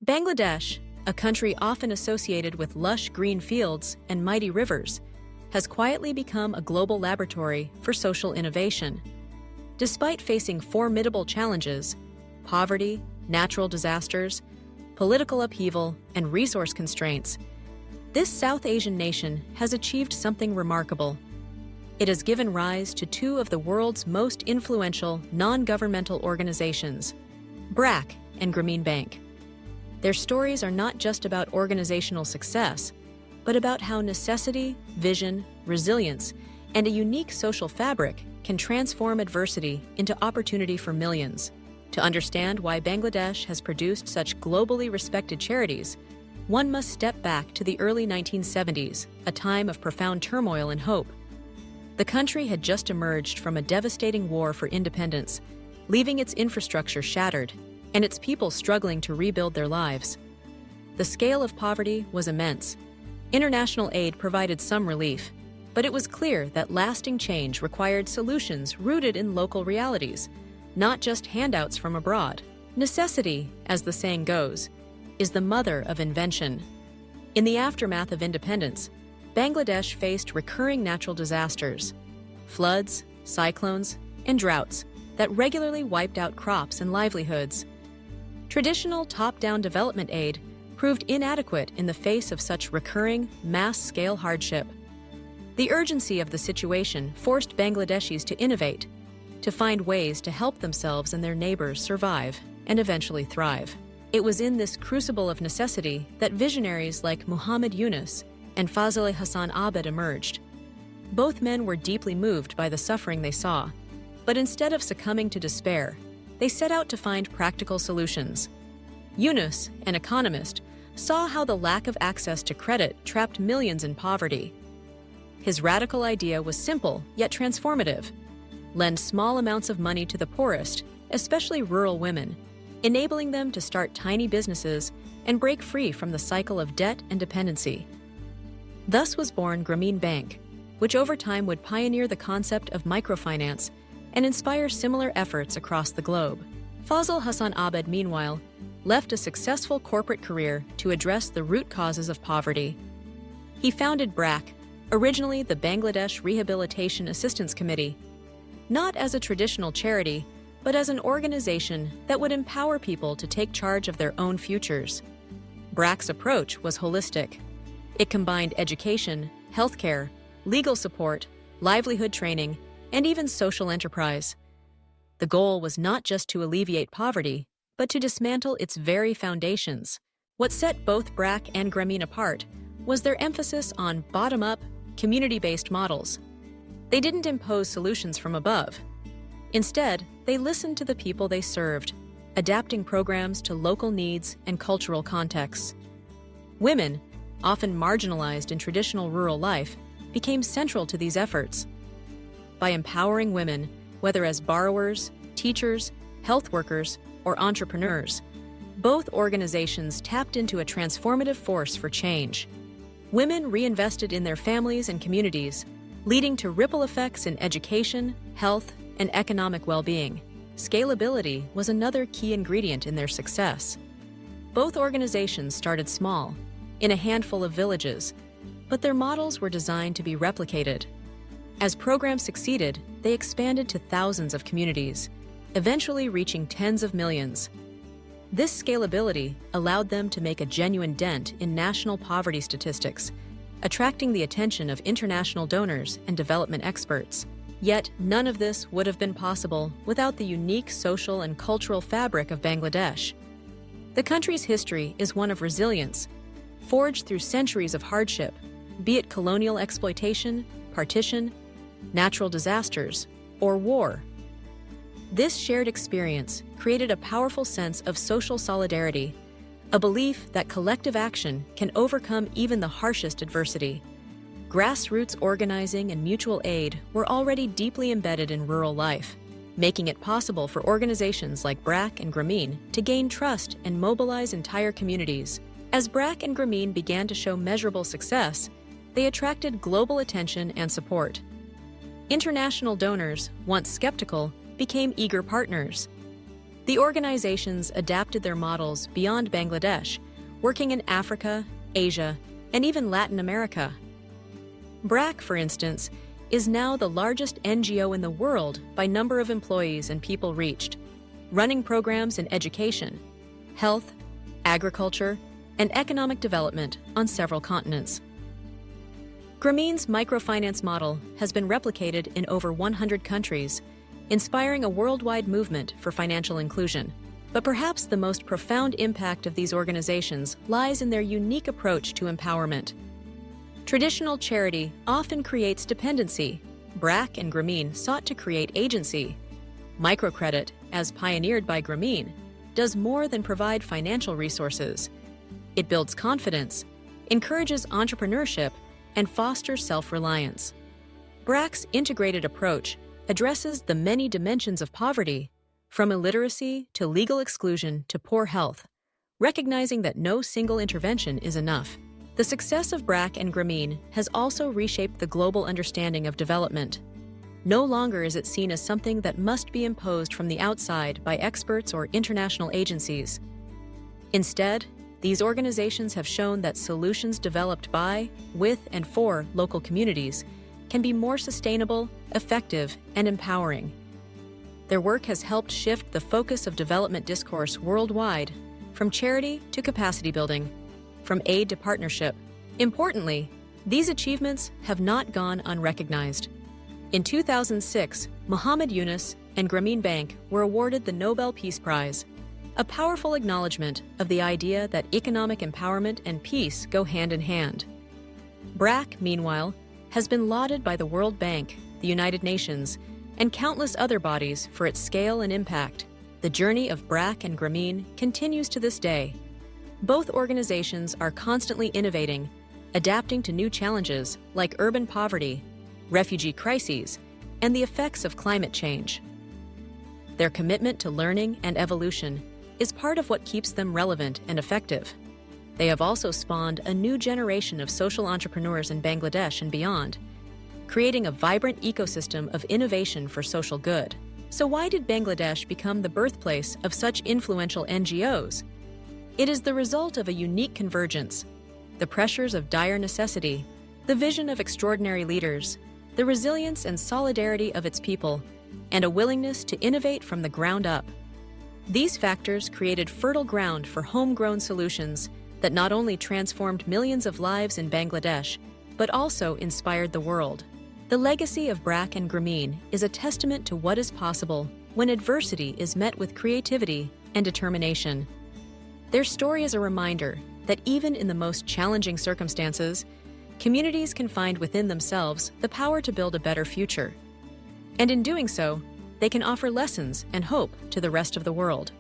Bangladesh, a country often associated with lush green fields and mighty rivers, has quietly become a global laboratory for social innovation. Despite facing formidable challenges, poverty, natural disasters, political upheaval, and resource constraints, this South Asian nation has achieved something remarkable. It has given rise to two of the world's most influential non-governmental organizations, BRAC and Grameen Bank. Their stories are not just about organizational success, but about how necessity, vision, resilience, and a unique social fabric can transform adversity into opportunity for millions. To understand why Bangladesh has produced such globally respected charities, one must step back to the early 1970s, a time of profound turmoil and hope. The country had just emerged from a devastating war for independence, leaving its infrastructure shattered and its people struggling to rebuild their lives. The scale of poverty was immense. International aid provided some relief, but it was clear that lasting change required solutions rooted in local realities, not just handouts from abroad. Necessity, as the saying goes, is the mother of invention. In the aftermath of independence, Bangladesh faced recurring natural disasters, floods, cyclones, and droughts that regularly wiped out crops and livelihoods. Traditional top-down development aid proved inadequate in the face of such recurring, mass-scale hardship. The urgency of the situation forced Bangladeshis to innovate, to find ways to help themselves and their neighbors survive and eventually thrive. It was in this crucible of necessity that visionaries like Muhammad Yunus and Fazle Hasan Abed emerged. Both men were deeply moved by the suffering they saw, but instead of succumbing to despair, they set out to find practical solutions. Yunus, an economist, saw how the lack of access to credit trapped millions in poverty. His radical idea was simple yet transformative: lend small amounts of money to the poorest, especially rural women, enabling them to start tiny businesses and break free from the cycle of debt and dependency. Thus was born Grameen Bank, which over time would pioneer the concept of microfinance and inspire similar efforts across the globe. Fazle Hasan Abed, meanwhile, left a successful corporate career to address the root causes of poverty. He founded BRAC, originally the Bangladesh Rehabilitation Assistance Committee, not as a traditional charity, but as an organization that would empower people to take charge of their own futures. BRAC's approach was holistic. It combined education, healthcare, legal support, livelihood training, and even social enterprise. The goal was not just to alleviate poverty, but to dismantle its very foundations. What set both BRAC and Grameen apart was their emphasis on bottom-up, community-based models. They didn't impose solutions from above. Instead, they listened to the people they served, adapting programs to local needs and cultural contexts. Women, often marginalized in traditional rural life, became central to these efforts. By empowering women, whether as borrowers, teachers, health workers, or entrepreneurs, both organizations tapped into a transformative force for change. Women reinvested in their families and communities, leading to ripple effects in education, health, and economic well-being. Scalability was another key ingredient in their success. Both organizations started small, in a handful of villages, but their models were designed to be replicated. As programs succeeded, they expanded to thousands of communities, eventually reaching tens of millions. This scalability allowed them to make a genuine dent in national poverty statistics, attracting the attention of international donors and development experts. Yet, none of this would have been possible without the unique social and cultural fabric of Bangladesh. The country's history is one of resilience, forged through centuries of hardship, be it colonial exploitation, partition, natural disasters, or war. This shared experience created a powerful sense of social solidarity, a belief that collective action can overcome even the harshest adversity. Grassroots organizing and mutual aid were already deeply embedded in rural life, making it possible for organizations like BRAC and Grameen to gain trust and mobilize entire communities. As BRAC and Grameen began to show measurable success, they attracted global attention and support. International donors, once skeptical, became eager partners. The organizations adapted their models beyond Bangladesh, working in Africa, Asia, and even Latin America. BRAC, for instance, is now the largest NGO in the world by number of employees and people reached, running programs in education, health, agriculture, and economic development on several continents. Grameen's microfinance model has been replicated in over 100 countries, inspiring a worldwide movement for financial inclusion. But perhaps the most profound impact of these organizations lies in their unique approach to empowerment. Traditional charity often creates dependency. BRAC and Grameen sought to create agency. Microcredit, as pioneered by Grameen, does more than provide financial resources. It builds confidence, encourages entrepreneurship, and fosters self-reliance. BRAC's integrated approach addresses the many dimensions of poverty, from illiteracy to legal exclusion to poor health, recognizing that no single intervention is enough. The success of BRAC and Grameen has also reshaped the global understanding of development. No longer is it seen as something that must be imposed from the outside by experts or international agencies. Instead, these organizations have shown that solutions developed by, with, and for local communities can be more sustainable, effective, and empowering. Their work has helped shift the focus of development discourse worldwide, from charity to capacity building, from aid to partnership. Importantly, these achievements have not gone unrecognized. In 2006, Muhammad Yunus and Grameen Bank were awarded the Nobel Peace Prize, a powerful acknowledgement of the idea that economic empowerment and peace go hand in hand. BRAC, meanwhile, has been lauded by the World Bank, the United Nations, and countless other bodies for its scale and impact. The journey of BRAC and Grameen continues to this day. Both organizations are constantly innovating, adapting to new challenges like urban poverty, refugee crises, and the effects of climate change. Their commitment to learning and evolution is part of what keeps them relevant and effective. They have also spawned a new generation of social entrepreneurs in Bangladesh and beyond, creating a vibrant ecosystem of innovation for social good. So why did Bangladesh become the birthplace of such influential NGOs? It is the result of a unique convergence: the pressures of dire necessity, the vision of extraordinary leaders, the resilience and solidarity of its people, and a willingness to innovate from the ground up. These factors created fertile ground for homegrown solutions that not only transformed millions of lives in Bangladesh, but also inspired the world. The legacy of BRAC and Grameen is a testament to what is possible when adversity is met with creativity and determination. Their story is a reminder that even in the most challenging circumstances, communities can find within themselves the power to build a better future. And in doing so, they can offer lessons and hope to the rest of the world.